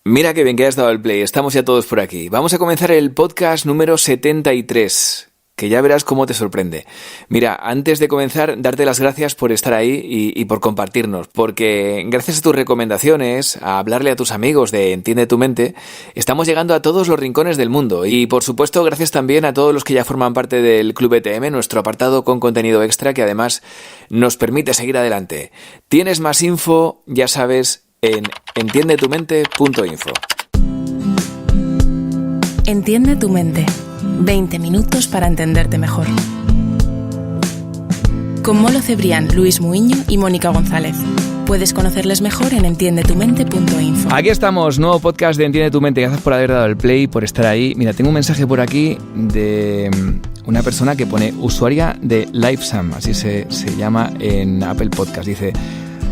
Mira que bien que has dado el play, estamos ya todos por aquí. Vamos a comenzar el podcast número 73, que ya verás cómo te sorprende. Mira, antes de comenzar, darte las gracias por estar ahí y por compartirnos, porque gracias a tus recomendaciones, a hablarle a tus amigos de Entiende tu Mente, estamos llegando a todos los rincones del mundo. Y por supuesto, gracias también a todos los que ya forman parte del Club ETM, nuestro apartado con contenido extra que además nos permite seguir adelante. Tienes más info, ya sabes, en entiendetumente.info. Entiende tu mente. 20 minutos para entenderte mejor. Con Molo Cebrián, Luis Muiño y Mónica González. Puedes conocerles mejor en entiendetumente.info. Aquí estamos, nuevo podcast de Entiende tu Mente. Gracias por haber dado el play, por estar ahí. Mira, tengo un mensaje por aquí de una persona que pone usuaria de LiveSam, así se llama en Apple Podcast. Dice: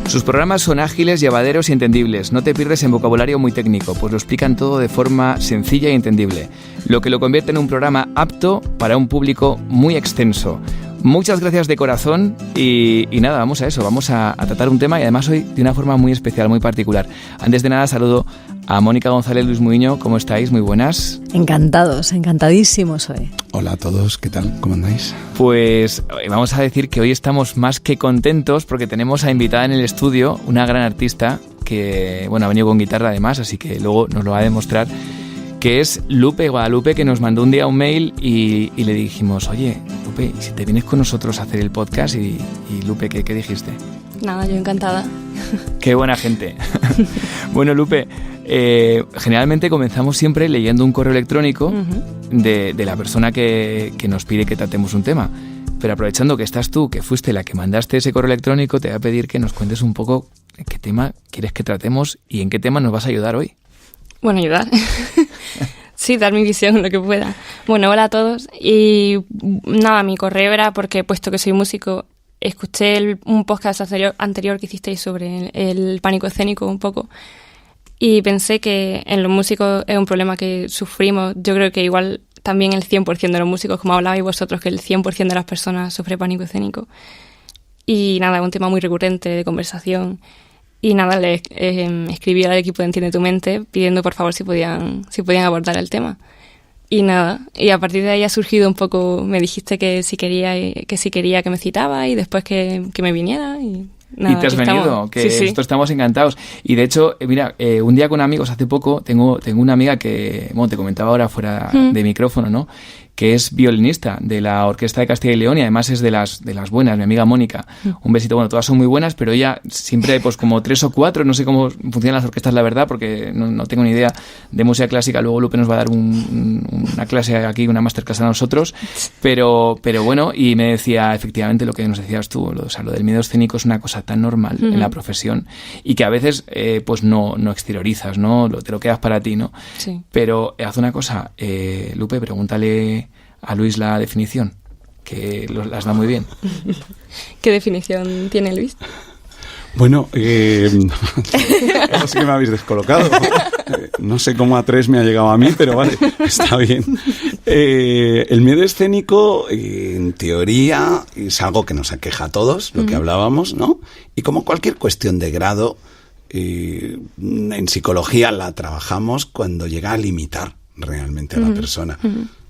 sus programas son ágiles, llevaderos y entendibles. No te pierdes en vocabulario muy técnico, pues lo explican todo de forma sencilla y entendible, lo que lo convierte en un programa apto para un público muy extenso. Muchas gracias de corazón y nada, vamos a eso, vamos a tratar un tema y además hoy de una forma muy especial, muy particular. Antes de nada, saludo a Mónica González, Luis Muiño, ¿cómo estáis? Muy buenas. Encantados, encantadísimos hoy. Hola a todos, ¿qué tal? ¿Cómo andáis? Pues vamos a decir que hoy estamos más que contentos porque tenemos a invitada en el estudio una gran artista que, bueno, ha venido con guitarra además, así que luego nos lo va a demostrar, que es Lupe Guadalupe, que nos mandó un día un mail y le dijimos: oye, Lupe, ¿y si te vienes con nosotros a hacer el podcast? Y Lupe, ¿qué dijiste? Nada, yo encantada. Qué buena gente. Bueno, Lupe, generalmente comenzamos siempre leyendo un correo electrónico de la persona que nos pide que tratemos un tema. Pero aprovechando que estás tú, que fuiste la que mandaste ese correo electrónico, te voy a pedir que nos cuentes un poco qué tema quieres que tratemos y en qué tema nos vas a ayudar hoy. Bueno, ayudar. Sí, dar mi visión, lo que pueda. Bueno, hola a todos. Y nada, mi correo era porque, puesto que soy músico, escuché un podcast anterior que hicisteis sobre el pánico escénico un poco y pensé que en los músicos es un problema que sufrimos. Yo creo que igual también el 100% de los músicos, como hablabais vosotros, que el 100% de las personas sufre pánico escénico. Y nada, es un tema muy recurrente de conversación. Y nada, le escribí al equipo de Entiende tu Mente pidiendo por favor si podían abordar el tema. Y nada, y a partir de ahí ha surgido un poco, me dijiste que si quería que me citaba y después que me viniera y nada. Y te has venido, que sí. Esto estamos encantados. Y de hecho, mira, un día con amigos hace poco, tengo una amiga que, bueno, te comentaba ahora fuera de micrófono, ¿no?, que es violinista de la Orquesta de Castilla y León y además es de las buenas, mi amiga Mónica. Un besito. Bueno, todas son muy buenas, pero ella siempre hay pues como 3 o 4, no sé cómo funcionan las orquestas, la verdad, porque no tengo ni idea de música clásica. Luego Lupe nos va a dar una clase aquí, una masterclass a nosotros, pero bueno, y me decía efectivamente lo que nos decías tú, o sea, lo del miedo escénico es una cosa tan normal en la profesión y que a veces pues no exteriorizas, ¿no? Te lo quedas para ti, ¿no? Sí. Pero haz una cosa, Lupe, pregúntale a Luis la definición, que las da muy bien. ¿Qué definición tiene Luis? Bueno, ahora sí que me habéis descolocado. No sé cómo a 3 me ha llegado a mí, pero vale, está bien. El miedo escénico, en teoría, es algo que nos aqueja a todos, lo que hablábamos, ¿no? Y como cualquier cuestión de grado, en psicología la trabajamos cuando llega a limitar realmente a la persona.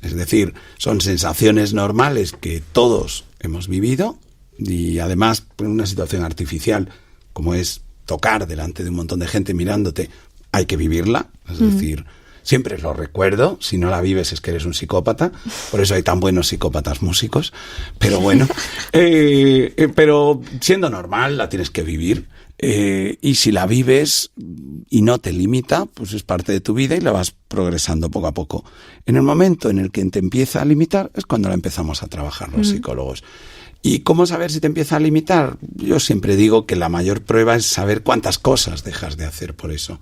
Es decir, son sensaciones normales que todos hemos vivido y además en una situación artificial como es tocar delante de un montón de gente mirándote, hay que vivirla. Es decir, siempre lo recuerdo, si no la vives es que eres un psicópata, por eso hay tan buenos psicópatas músicos, pero bueno, pero siendo normal la tienes que vivir. Y si la vives y no te limita, pues es parte de tu vida y la vas progresando poco a poco. En el momento en el que te empieza a limitar es cuando la empezamos a trabajar los psicólogos. ¿Y cómo saber si te empieza a limitar? Yo siempre digo que la mayor prueba es saber cuántas cosas dejas de hacer por eso.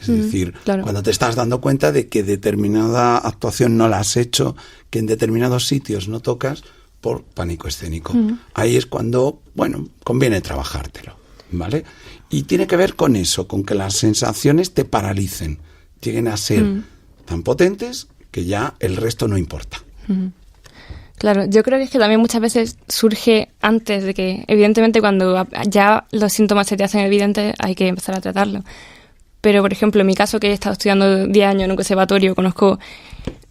Es decir, claro, cuando te estás dando cuenta de que determinada actuación no la has hecho, que en determinados sitios no tocas por pánico escénico. Ahí es cuando, bueno, conviene trabajártelo. ¿Vale? Y tiene que ver con eso, con que las sensaciones te paralicen, lleguen a ser tan potentes que ya el resto no importa. Claro, yo creo que es que también muchas veces surge antes de que, evidentemente, cuando ya los síntomas se te hacen evidentes, hay que empezar a tratarlo. Pero, por ejemplo, en mi caso, que he estado estudiando 10 años en un conservatorio, conozco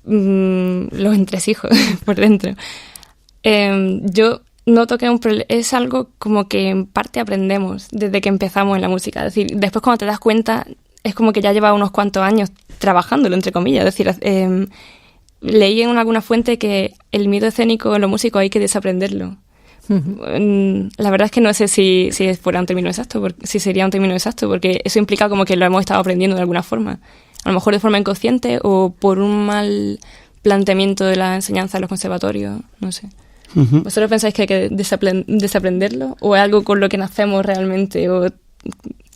los entresijos por dentro. Yo noto que es algo como que en parte aprendemos desde que empezamos en la música. Es decir, después cuando te das cuenta, es como que ya lleva unos cuantos años trabajándolo, entre comillas. Es decir, leí en alguna fuente que el miedo escénico en los músicos hay que desaprenderlo. La verdad es que no sé si fuera un término exacto, si sería un término exacto, porque eso implica como que lo hemos estado aprendiendo de alguna forma. A lo mejor de forma inconsciente o por un mal planteamiento de la enseñanza en los conservatorios, no sé. ¿Vosotros pensáis que hay que desaprenderlo? ¿O es algo con lo que nacemos realmente?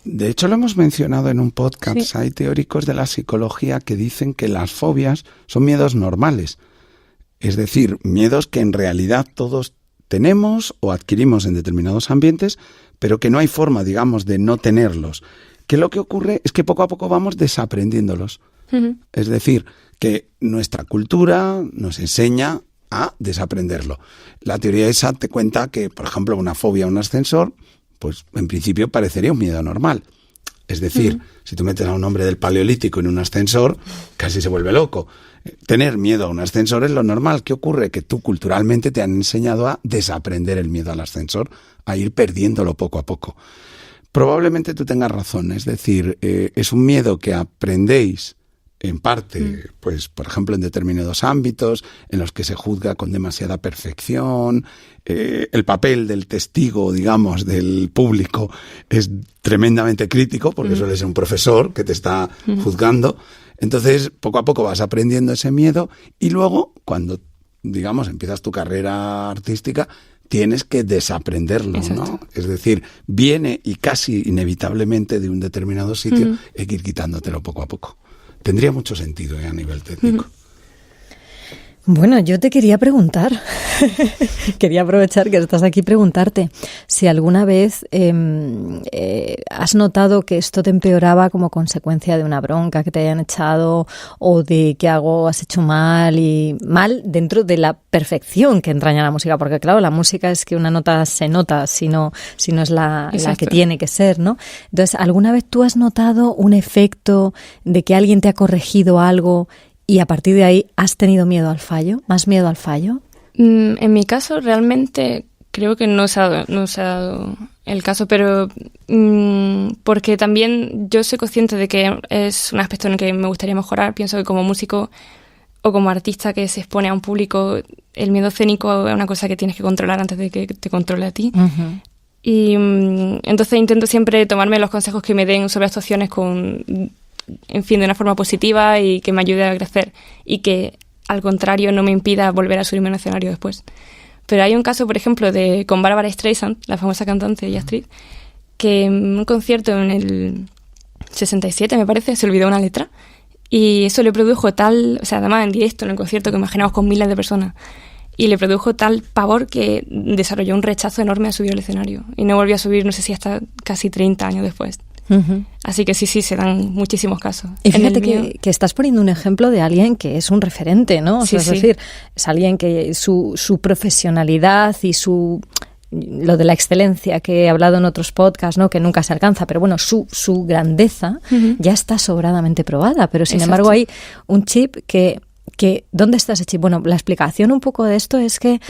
De hecho, lo hemos mencionado en un podcast. Sí. Hay teóricos de la psicología que dicen que las fobias son miedos normales. Es decir, miedos que en realidad todos tenemos o adquirimos en determinados ambientes, pero que no hay forma, digamos, de no tenerlos. Que lo que ocurre es que poco a poco vamos desaprendiéndolos. Es decir, que nuestra cultura nos enseña a desaprenderlo. La teoría esa te cuenta que, por ejemplo, una fobia a un ascensor, pues en principio parecería un miedo normal. Es decir, si tú metes a un hombre del Paleolítico en un ascensor, casi se vuelve loco. Tener miedo a un ascensor es lo normal. ¿Qué ocurre? Que tú culturalmente te han enseñado a desaprender el miedo al ascensor, a ir perdiéndolo poco a poco. Probablemente tú tengas razón, es decir, es un miedo que aprendéis en parte, pues, por ejemplo, en determinados ámbitos en los que se juzga con demasiada perfección, el papel del testigo, digamos, del público es tremendamente crítico, porque suele ser un profesor que te está juzgando. Entonces, poco a poco vas aprendiendo ese miedo y luego, cuando, digamos, empiezas tu carrera artística, tienes que desaprenderlo, ¿no? Es decir, viene y casi inevitablemente de un determinado sitio, hay que ir quitándotelo poco a poco. Tendría mucho sentido a nivel técnico. Bueno, yo te quería preguntar, quería aprovechar que estás aquí preguntarte si alguna vez has notado que esto te empeoraba como consecuencia de una bronca que te hayan echado o de que algo has hecho mal y mal dentro de la perfección que entraña la música, porque claro, la música es que una nota se nota si no es la que tiene que ser, ¿no? Entonces, ¿alguna vez tú has notado un efecto de que alguien te ha corregido algo y a partir de ahí has tenido miedo al fallo? ¿Más miedo al fallo? En mi caso, realmente creo que no se ha dado el caso, pero porque también yo soy consciente de que es un aspecto en el que me gustaría mejorar. Pienso que como músico o como artista que se expone a un público, el miedo escénico es una cosa que tienes que controlar antes de que te controle a ti. Y entonces intento siempre tomarme los consejos que me den sobre actuaciones de una forma positiva y que me ayude a crecer y que, al contrario, no me impida volver a subirme al escenario después. Pero hay un caso, por ejemplo, con Barbara Streisand, la famosa cantante y actriz, que en un concierto en el 67, me parece, se olvidó una letra y eso le produjo además en directo, en el concierto que imaginamos con miles de personas, y le produjo tal pavor que desarrolló un rechazo enorme a subir al escenario y no volvió a subir, no sé si hasta casi 30 años después. Así que sí, se dan muchísimos casos. Y fíjate que estás poniendo un ejemplo de alguien que es un referente, ¿no? O sea, es decir, es alguien que su profesionalidad y lo de la excelencia que he hablado en otros podcasts, ¿no? Que nunca se alcanza, pero bueno, su grandeza ya está sobradamente probada, pero sin embargo hay un chip que ¿dónde está ese chip? Bueno, la explicación un poco de esto es que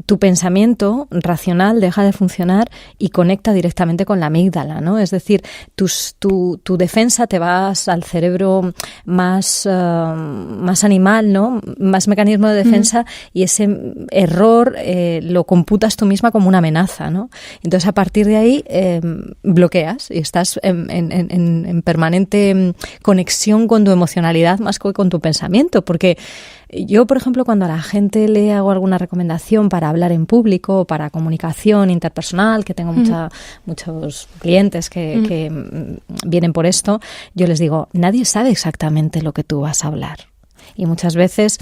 tu pensamiento racional deja de funcionar y conecta directamente con la amígdala, ¿no? Es decir, tu defensa te vas al cerebro más animal, ¿no? Más mecanismo de defensa y ese error lo computas tú misma como una amenaza, ¿no? Entonces, a partir de ahí bloqueas y estás en permanente conexión con tu emocionalidad más que con tu pensamiento, porque yo, por ejemplo, cuando a la gente le hago alguna recomendación para hablar en público, para comunicación interpersonal, que tengo muchos clientes que vienen por esto, yo les digo, nadie sabe exactamente lo que tú vas a hablar. Y muchas veces,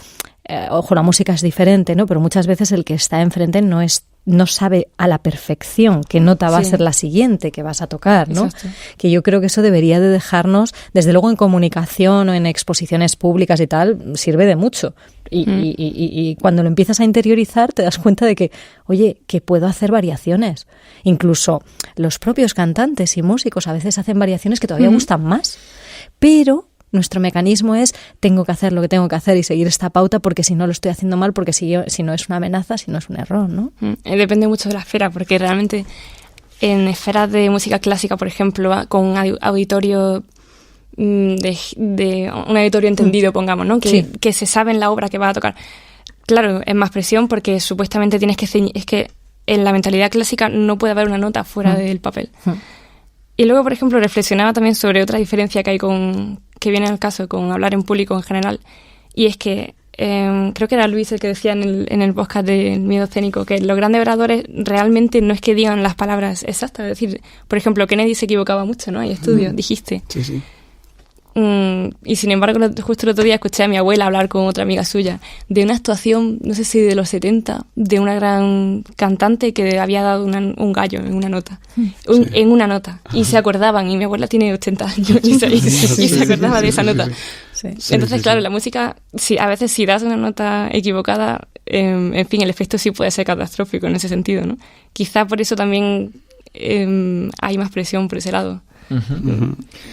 ojo, la música es diferente, ¿no? Pero muchas veces el que está enfrente no es no sabe a la perfección qué nota va a ser la siguiente que vas a tocar, ¿no? Exacto. Que yo creo que eso debería de dejarnos, desde luego en comunicación o en exposiciones públicas y tal, sirve de mucho. Y cuando lo empiezas a interiorizar te das cuenta de que, oye, que puedo hacer variaciones. Incluso los propios cantantes y músicos a veces hacen variaciones que todavía gustan más, pero nuestro mecanismo es tengo que hacer lo que tengo que hacer y seguir esta pauta porque si no lo estoy haciendo mal, porque si no es una amenaza, si no es un error, ¿no? Depende mucho de la esfera, porque realmente en esferas de música clásica, por ejemplo, con un auditorio de un auditorio entendido, pongamos, ¿no? Que se sabe en la obra que va a tocar. Claro, es más presión porque supuestamente tienes que es que en la mentalidad clásica no puede haber una nota fuera del papel. Y luego, por ejemplo, reflexionaba también sobre otra diferencia que hay que viene al caso con hablar en público en general, y es que creo que era Luis el que decía en el podcast del miedo escénico que los grandes oradores realmente no es que digan las palabras exactas, es decir, por ejemplo, Kennedy se equivocaba mucho, ¿no? Hay estudios, dijiste. Sí. Y sin embargo, justo el otro día escuché a mi abuela hablar con otra amiga suya de una actuación, no sé si de los 70, de una gran cantante que había dado un gallo en una nota, en una nota, y se acordaban, y mi abuela tiene 80 años y se acordaba de esa nota. Entonces, claro, la música, a veces si das una nota equivocada, en fin, el efecto sí puede ser catastrófico en ese sentido, ¿no? Quizá por eso también hay más presión por ese lado.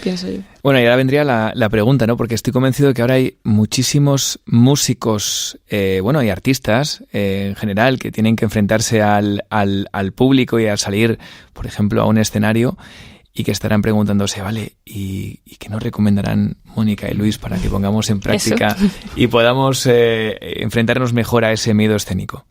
Pienso yo. Bueno, y ahora vendría la pregunta, ¿no? Porque estoy convencido de que ahora hay muchísimos músicos, y artistas en general que tienen que enfrentarse al público y al salir, por ejemplo, a un escenario y que estarán preguntándose, vale, ¿y qué nos recomendarán Mónica y Luis para que pongamos en práctica y podamos enfrentarnos mejor a ese miedo escénico?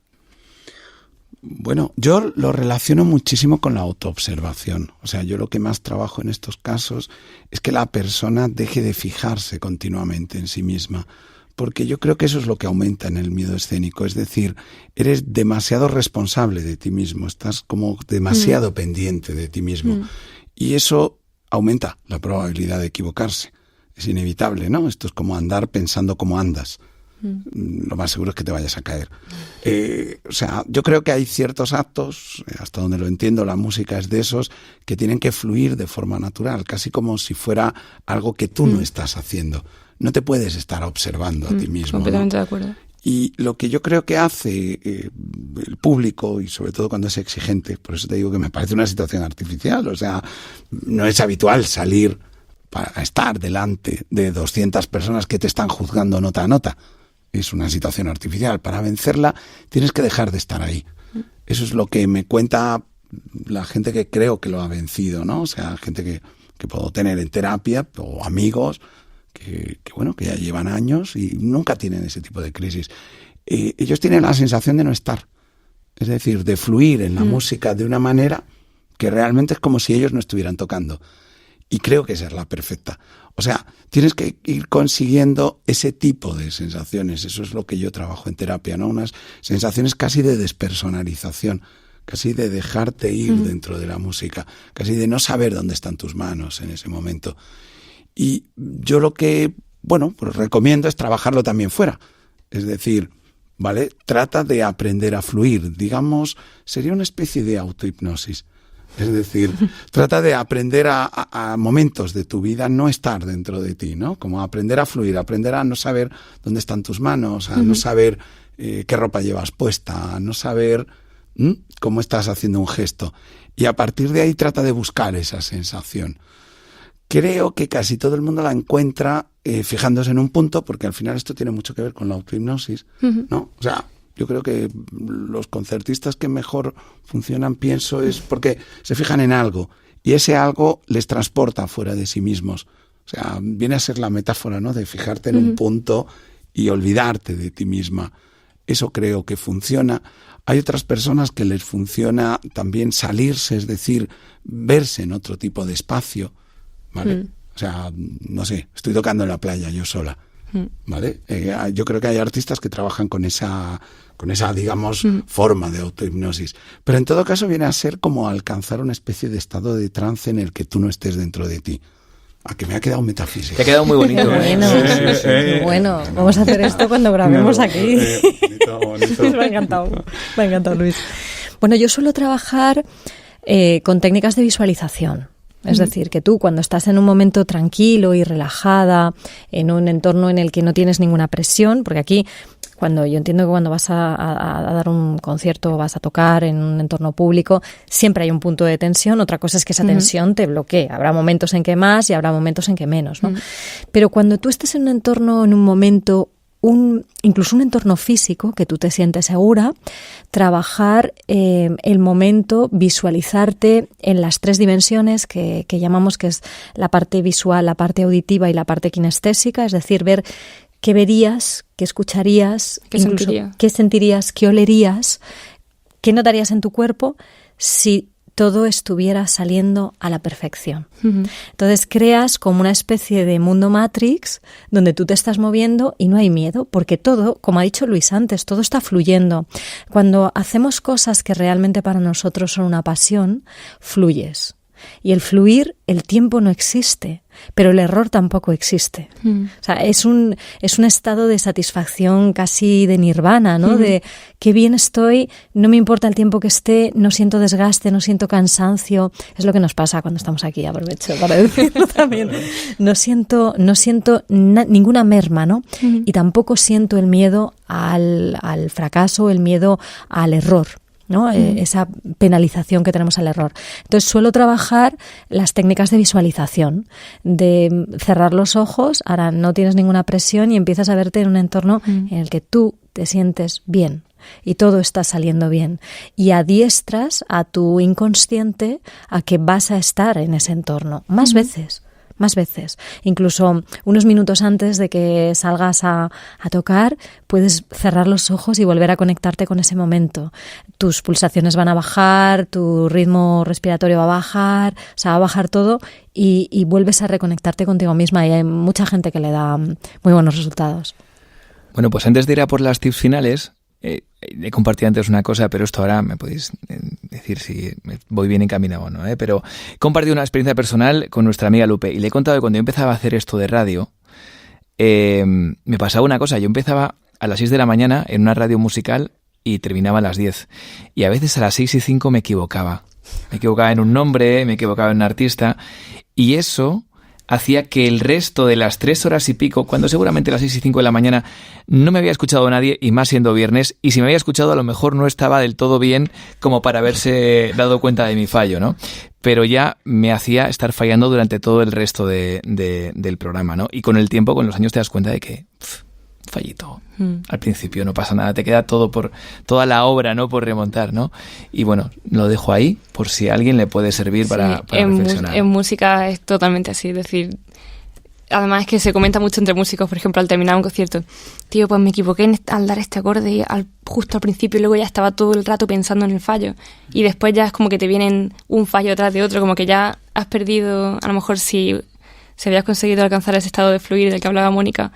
Bueno, yo lo relaciono muchísimo con la autoobservación. O sea, yo lo que más trabajo en estos casos es que la persona deje de fijarse continuamente en sí misma, porque yo creo que eso es lo que aumenta en el miedo escénico. Es decir, eres demasiado responsable de ti mismo, estás como demasiado pendiente de ti mismo. Y eso aumenta la probabilidad de equivocarse. Es inevitable, ¿no? Esto es como andar pensando cómo andas. Lo más seguro es que te vayas a caer. O sea, yo creo que hay ciertos actos, hasta donde lo entiendo, la música es de esos, que tienen que fluir de forma natural, casi como si fuera algo que tú no estás haciendo. No te puedes estar observando a ti mismo. Completamente, ¿no? de acuerdo. Y lo que yo creo que hace el público, y sobre todo cuando es exigente, por eso te digo que me parece una situación artificial, o sea, no es habitual salir para estar delante de 200 personas que te están juzgando nota a nota. Es una situación artificial. Para vencerla tienes que dejar de estar ahí. Eso es lo que me cuenta la gente que creo que lo ha vencido, ¿no? O sea, gente que puedo tener en terapia o amigos que ya llevan años y nunca tienen ese tipo de crisis. Ellos tienen la sensación de no estar. Es decir, de fluir en la música de una manera que realmente es como si ellos no estuvieran tocando. Y creo que esa es la perfecta. O sea, tienes que ir consiguiendo ese tipo de sensaciones. Eso es lo que yo trabajo en terapia, ¿no? Unas sensaciones casi de despersonalización, casi de dejarte ir dentro de la música, casi de no saber dónde están tus manos en ese momento. Y yo lo que, pues recomiendo es trabajarlo también fuera. Es decir, ¿vale? Trata de aprender a fluir. Digamos, sería una especie de autohipnosis. Es decir, trata de aprender a momentos de tu vida no estar dentro de ti, ¿no? Como aprender a fluir, aprender a no saber dónde están tus manos, a no saber qué ropa llevas puesta, a no saber cómo estás haciendo un gesto. Y a partir de ahí trata de buscar esa sensación. Creo que casi todo el mundo la encuentra fijándose en un punto, porque al final esto tiene mucho que ver con la autohipnosis, ¿no? O sea, yo creo que los concertistas que mejor funcionan, pienso, es porque se fijan en algo y ese algo les transporta fuera de sí mismos. O sea, viene a ser la metáfora, ¿no? De fijarte en un punto y olvidarte de ti misma. Eso creo que funciona. Hay otras personas que les funciona también salirse, es decir, verse en otro tipo de espacio, ¿vale? O sea, no sé, estoy tocando en la playa yo sola, ¿vale? Yo creo que hay artistas que trabajan con esa digamos, forma de autohipnosis. Pero en todo caso viene a ser como alcanzar una especie de estado de trance en el que tú no estés dentro de ti. A que me ha quedado metafísico. Te ha quedado muy bonito. Bueno, vamos a hacer esto cuando grabemos aquí. Bonito. Me ha encantado Luis. Bueno, yo suelo trabajar con técnicas de visualización. Es decir, que tú cuando estás en un momento tranquilo y relajada, en un entorno en el que no tienes ninguna presión, porque aquí yo entiendo que cuando vas a dar un concierto o vas a tocar en un entorno público, siempre hay un punto de tensión. Otra cosa es que esa tensión te bloquee. Habrá momentos en que más y habrá momentos en que menos, ¿no? Pero cuando tú estés en un entorno, en un momento, incluso un entorno físico que tú te sientes segura, trabajar el momento, visualizarte en las 3 dimensiones que llamamos, que es la parte visual, la parte auditiva y la parte kinestésica, es decir, ver qué verías, qué escucharías, qué sentirías, qué olerías, qué notarías en tu cuerpo si todo estuviera saliendo a la perfección. Entonces creas como una especie de mundo Matrix donde tú te estás moviendo y no hay miedo, porque todo, como ha dicho Luis antes, todo está fluyendo. Cuando hacemos cosas que realmente para nosotros son una pasión, fluyes. Y el fluir, el tiempo no existe, pero el error tampoco existe. O sea, es un estado de satisfacción casi de nirvana, ¿no? De qué bien estoy, no me importa el tiempo que esté, no siento desgaste, no siento cansancio. Es lo que nos pasa cuando estamos aquí, aprovecho para decirlo también. No siento ninguna merma, ¿no? Y tampoco siento el miedo al fracaso, el miedo al error, ¿no? Esa penalización que tenemos al error. Entonces suelo trabajar las técnicas de visualización, de cerrar los ojos, ahora no tienes ninguna presión y empiezas a verte en un entorno en el que tú te sientes bien y todo está saliendo bien, y adiestras a tu inconsciente a que vas a estar en ese entorno más veces. Incluso unos minutos antes de que salgas a tocar, puedes cerrar los ojos y volver a conectarte con ese momento. Tus pulsaciones van a bajar, tu ritmo respiratorio va a bajar, o sea, va a bajar todo y vuelves a reconectarte contigo misma, y hay mucha gente que le da muy buenos resultados. Bueno, pues antes de ir a por las tips finales, he compartido antes una cosa, pero esto ahora me podéis decir si voy bien encaminado o no, pero he compartido una experiencia personal con nuestra amiga Lupe y le he contado que cuando yo empezaba a hacer esto de radio, me pasaba una cosa. Yo empezaba a las 6 de la mañana en una radio musical y terminaba a las 10. Y a veces a las 6:05 me equivocaba. Me equivocaba en un nombre, me equivocaba en un artista, y eso hacía que el resto de las 3 horas y pico, cuando seguramente a las 6:05 de la mañana no me había escuchado nadie, y más siendo viernes, y si me había escuchado a lo mejor no estaba del todo bien como para haberse dado cuenta de mi fallo, ¿no? Pero ya me hacía estar fallando durante todo el resto del programa, ¿no? Y con el tiempo, con los años, te das cuenta de que fallito. Al principio no pasa nada, te queda toda la obra, ¿no?, por remontar, ¿no? Y bueno, lo dejo ahí por si a alguien le puede servir para reflexionar. En música es totalmente así, es decir, además es que se comenta mucho entre músicos, por ejemplo, al terminar un concierto, tío, pues me equivoqué al dar este acorde justo al principio, y luego ya estaba todo el rato pensando en el fallo, y después ya es como que te vienen un fallo tras de otro, como que ya has perdido, a lo mejor si habías conseguido alcanzar ese estado de fluir del que hablaba Mónica,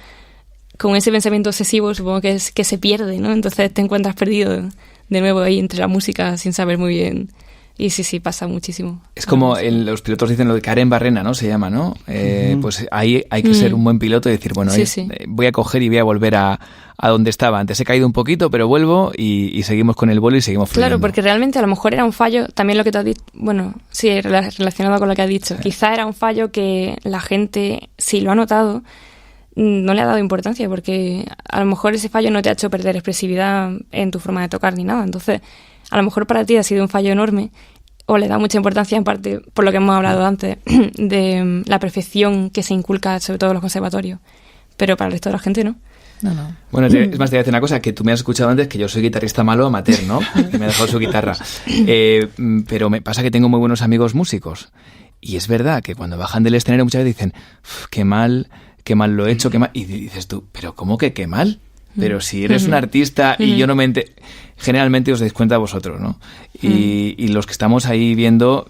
con ese pensamiento obsesivo supongo que se pierde, ¿no? Entonces te encuentras perdido de nuevo ahí entre la música sin saber muy bien. Y sí, pasa muchísimo. Es como los pilotos dicen lo de caer en barrena, ¿no? Se llama, ¿no? Pues ahí hay que ser un buen piloto y decir, bueno, voy a coger y voy a volver a donde estaba. Antes he caído un poquito, pero vuelvo y seguimos con el vuelo y seguimos fluyendo. Claro, porque realmente a lo mejor era un fallo, también lo que te has dicho, bueno, sí, relacionado con lo que has dicho. Sí. Quizá era un fallo que la gente, si lo ha notado, no le ha dado importancia, porque a lo mejor ese fallo no te ha hecho perder expresividad en tu forma de tocar ni nada. Entonces, a lo mejor para ti ha sido un fallo enorme, o le da mucha importancia, en parte por lo que hemos hablado antes, de la perfección que se inculca sobre todo en los conservatorios. Pero para el resto de la gente no. No. Bueno, es más, te voy a decir una cosa, que tú me has escuchado antes que yo soy guitarrista malo amateur, ¿no? Que me ha dejado su guitarra. Pero me pasa que tengo muy buenos amigos músicos. Y es verdad que cuando bajan del escenario muchas veces dicen, qué mal lo he hecho, qué mal. Y dices tú, ¿pero cómo que qué mal? Pero si eres un artista y yo no me generalmente os dais cuenta vosotros, ¿no? Y los que estamos ahí viendo,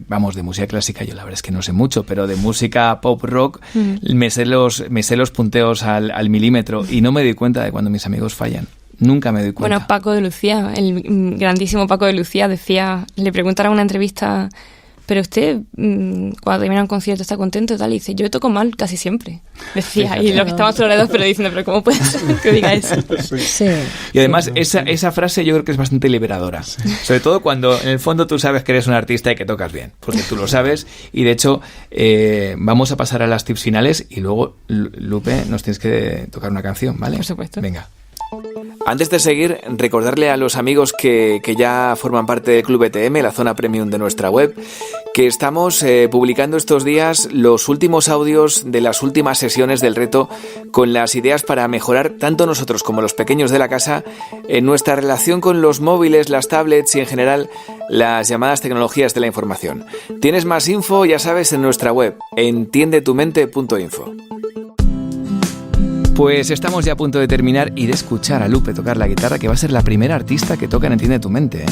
vamos, de música clásica, yo la verdad es que no sé mucho, pero de música pop rock me sé los punteos al milímetro, y no me doy cuenta de cuando mis amigos fallan. Nunca me doy cuenta. Bueno, Paco de Lucía, el grandísimo Paco de Lucía, le preguntaron en una entrevista pero usted cuando termina un concierto está contento y tal, y dice, yo toco mal casi siempre, decía, y los que estaban alrededor pero diciendo, pero ¿cómo puede ser que diga eso? Sí. Y además esa frase yo creo que es bastante liberadora, sobre todo cuando en el fondo tú sabes que eres un artista y que tocas bien, porque tú lo sabes. Y de hecho vamos a pasar a las tips finales y luego, Lupe, nos tienes que tocar una canción, ¿vale? Por supuesto. Venga. Antes de seguir, recordarle a los amigos que ya forman parte del Club ETM, la zona premium de nuestra web, que estamos publicando estos días los últimos audios de las últimas sesiones del reto con las ideas para mejorar tanto nosotros como los pequeños de la casa en nuestra relación con los móviles, las tablets y en general las llamadas tecnologías de la información. Tienes más info, ya sabes, en nuestra web, entiendetumente.info. Pues estamos ya a punto de terminar y de escuchar a Lupe tocar la guitarra, que va a ser la primera artista que toca en Entiende tu Mente, ¿eh?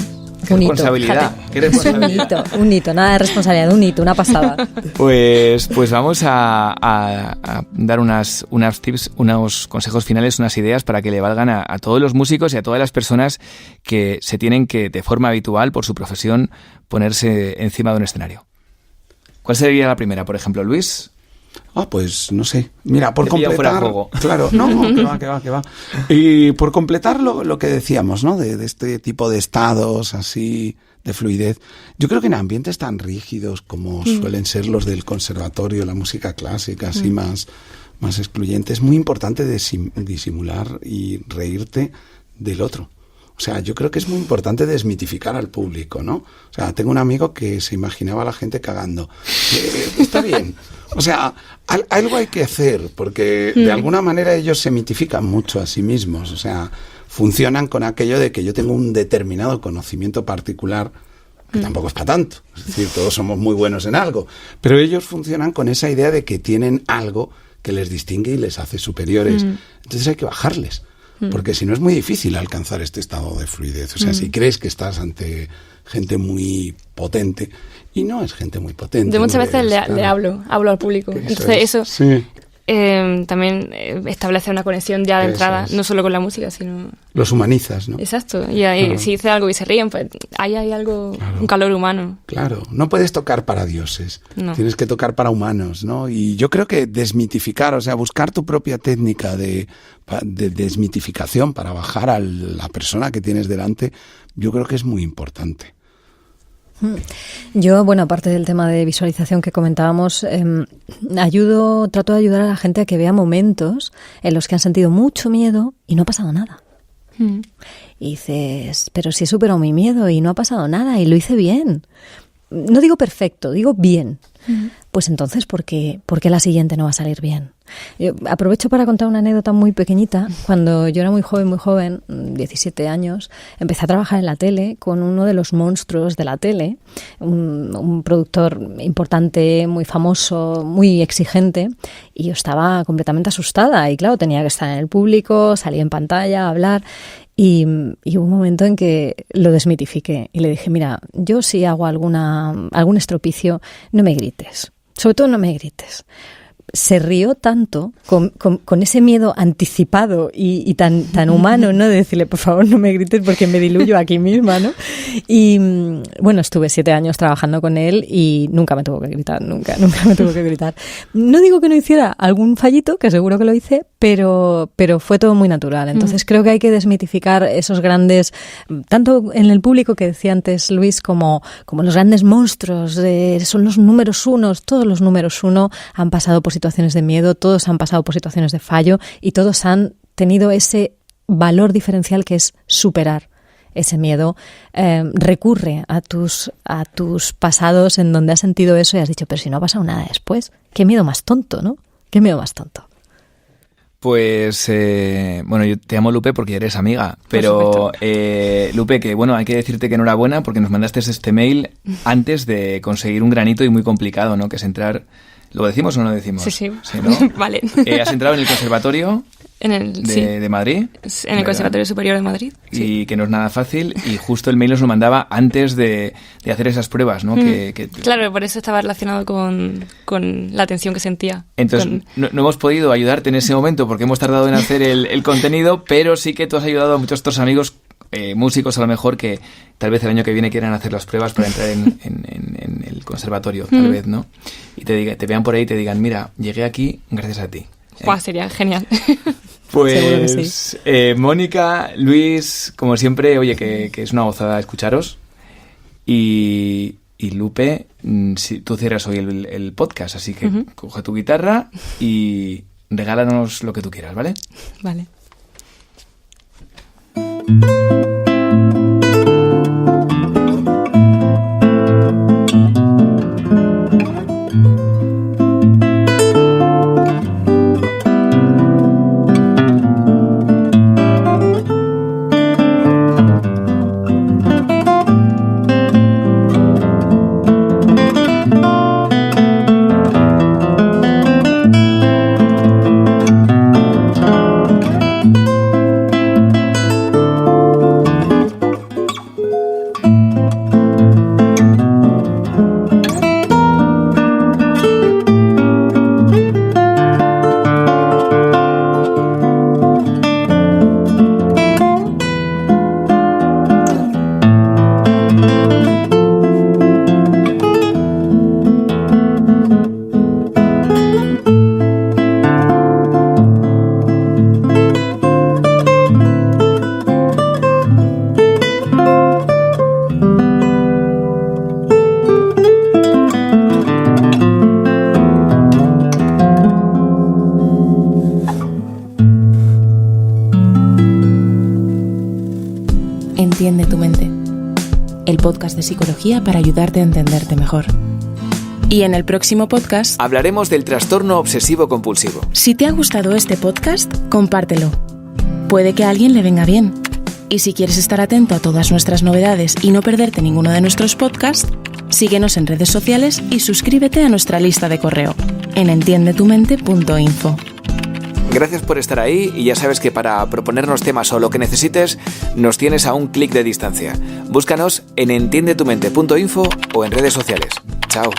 ¡Qué responsabilidad! ¡Qué responsabilidad! Un hito, nada de responsabilidad, un hito, una pasada. Pues vamos a dar unas tips, unos consejos finales, unas ideas para que le valgan a todos los músicos y a todas las personas que se tienen que, de forma habitual, por su profesión, ponerse encima de un escenario. ¿Cuál sería la primera, por ejemplo, Luis? Pues no sé. Mira, por completar... fuera de juego. Claro, no, que va. Y por completar lo que decíamos, ¿no? De este tipo de estados así, de fluidez. Yo creo que en ambientes tan rígidos como suelen ser los del conservatorio, la música clásica, así más excluyente, es muy importante disimular y reírte del otro. O sea, yo creo que es muy importante desmitificar al público, ¿no? O sea, tengo un amigo que se imaginaba a la gente cagando. Está bien. O sea, algo hay que hacer, porque de alguna manera ellos se mitifican mucho a sí mismos. O sea, funcionan con aquello de que yo tengo un determinado conocimiento particular, que tampoco es para tanto. Es decir, todos somos muy buenos en algo. Pero ellos funcionan con esa idea de que tienen algo que les distingue y les hace superiores. Entonces hay que bajarles. Porque si no es muy difícil alcanzar este estado de fluidez. O sea, si crees que estás ante gente muy potente, y no es gente muy potente. Yo muchas veces le hablo al público. Entonces eso sí. También establece una conexión ya de entrada, no solo con la música, sino... Los humanizas, ¿no? Exacto. Y ahí, si dice algo y se ríen, pues ahí hay algo, un calor humano. Claro. No puedes tocar para dioses. No. Tienes que tocar para humanos, ¿no? Y yo creo que desmitificar, o sea, buscar tu propia técnica de desmitificación para bajar a la persona que tienes delante, yo creo que es muy importante. Yo, bueno, aparte del tema de visualización que comentábamos, trato de ayudar a la gente a que vea momentos en los que han sentido mucho miedo y no ha pasado nada. Y dices, pero si he superado mi miedo y no ha pasado nada y lo hice bien. No digo perfecto, digo bien. Pues entonces, ¿por qué la siguiente no va a salir bien? Yo aprovecho para contar una anécdota muy pequeñita. Cuando yo era muy joven, 17 años, empecé a trabajar en la tele con uno de los monstruos de la tele, un productor importante, muy famoso, muy exigente, y yo estaba completamente asustada. Y claro, tenía que estar en el público, salir en pantalla, hablar. Y hubo un momento en que lo desmitifiqué y le dije, mira, yo si hago algún estropicio, no me grites. Sobre todo no me grites. Se rió tanto con ese miedo anticipado y tan humano, ¿no? De decirle, por favor, no me grites porque me diluyo aquí misma, ¿no? Y bueno, estuve 7 años trabajando con él y nunca me tuvo que gritar, nunca me tuvo que gritar. No digo que no hiciera algún fallito, que seguro que lo hice, pero fue todo muy natural. Entonces creo que hay que desmitificar esos grandes, tanto en el público que decía antes Luis, como los grandes monstruos, son los números unos, todos los números uno han pasado por situaciones de miedo, todos han pasado por situaciones de fallo y todos han tenido ese valor diferencial que es superar ese miedo. Recurre a tus pasados en donde has sentido eso y has dicho, pero si no ha pasado nada después, qué miedo más tonto, ¿no? Qué miedo más tonto. Pues, bueno, yo te llamo Lupe porque eres amiga, pero Lupe, que bueno, hay que decirte que enhorabuena porque nos mandaste este mail antes de conseguir un granito y muy complicado, ¿no? Que es entrar... ¿Lo decimos o no lo decimos? Sí, ¿no? Vale. Has entrado en el conservatorio de Madrid. En el Conservatorio Superior de Madrid. Y que no es nada fácil. Y justo el mail nos lo mandaba antes de hacer esas pruebas, ¿no? Claro, por eso estaba relacionado con la tensión que sentía. Entonces, no hemos podido ayudarte en ese momento porque hemos tardado en hacer el contenido, pero sí que tú has ayudado a muchos otros amigos músicos a lo mejor que tal vez el año que viene quieran hacer las pruebas para entrar en el conservatorio, tal vez, ¿no? Y te vean por ahí y te digan, mira, llegué aquí gracias a ti. Sería genial. Pues Mónica, Luis, como siempre, oye, que es una gozada escucharos. Y Lupe, si tú cierras hoy el podcast, así que coge tu guitarra y regálanos lo que tú quieras, ¿vale? Vale. Entiende tu mente, el podcast de psicología para ayudarte a entenderte mejor. Y en el próximo podcast hablaremos del trastorno obsesivo-compulsivo. Si te ha gustado este podcast, compártelo. Puede que a alguien le venga bien. Y si quieres estar atento a todas nuestras novedades y no perderte ninguno de nuestros podcasts, síguenos en redes sociales y suscríbete a nuestra lista de correo en entiendetumente.info. Gracias por estar ahí y ya sabes que para proponernos temas o lo que necesites, nos tienes a un clic de distancia. Búscanos en entiendetumente.info o en redes sociales. Chao.